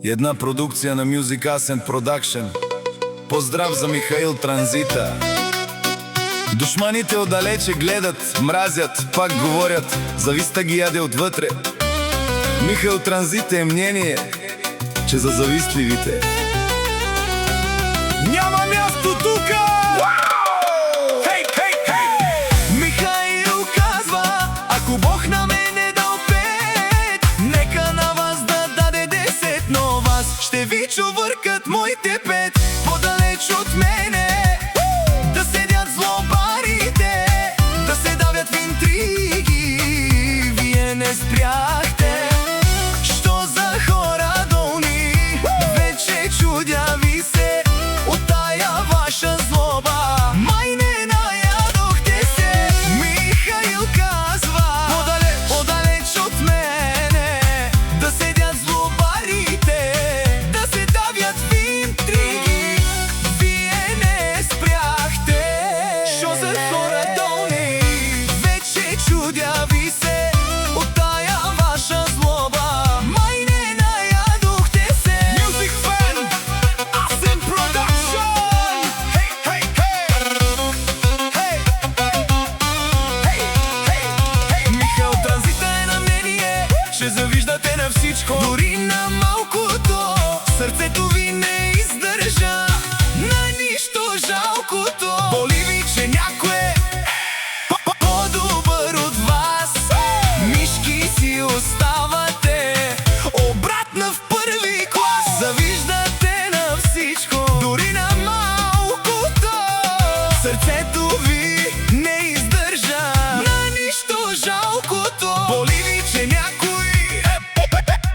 Една продукция на Music Ascent Production. Поздрав за Михаил Транзита. Душманите отдалече гледат, мразят, пак говорят, зависта ги яде отвътре. Михаил Транзита е мнение, че за завистливите няма място тука! Михаил казва, ако Бог на мене дал 5, нека на вас да даде 10, но вас ще ви чувъркат моите 5. Подалеч от мене да седят злобарите, да се давят в интриги. Вие не спряхте. Що за хора долни? Вече чудя ви се от тая ваша злоба. Май не наядохте се. Михаил казва, подалеч от мене да седят злобарите, да се давят в интриги. Вие не спряхте. Що за хора долни? Вече чудя ви се от тая ваша злоба. Май не наядохте се. Music Fan, Ascent Production. Hey, hey, hey. Hey, hey, hey. Михаил Транзита е на мнение, че завиждате на всичко, дори на малкото. Сърцето ви не издържа на нищо жалкото. Боли ви, че някой е по-добър от вас. Мишки си оставате обратно в първи клас. Завиждате на всичко, дори на малкото. Сърцето ви не издържа на нищо жалкото. Боли ви, че някой е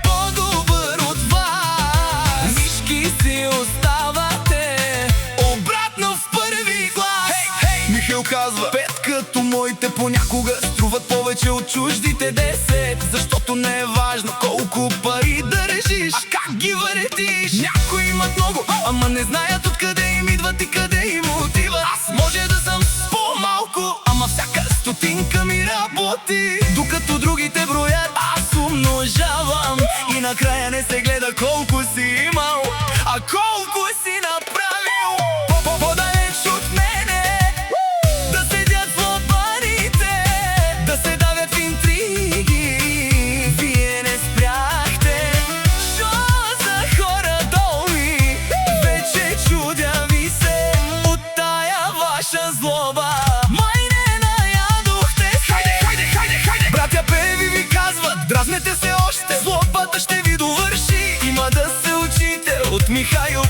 по-добър от вас. Мишки си оставате обратно в първи клас. Михаил казва, 5 като моите понякога струват повече от чуждите 10. Защото не е важно колко пари държиш, а как ги въртиш. Някои имат много, ама не знаят откъде им идват и къде им отиват. Аз може да съм с по-малко, ама всяка стотинка ми работи. Докато другите броят, аз умножавам. И накрая не се гледа колко си имал, а колко си направил. Подалеч от мене да седят злобарите, да се давят в интриги. Вие не спряхте. Що за хора долни? Вече чудя ви се от тая ваша злоба. Май не наядохте се. Хайде! Братя певи ви казват, дразнете се още, злобата ще ви довърши. Има да се учите от Михаил.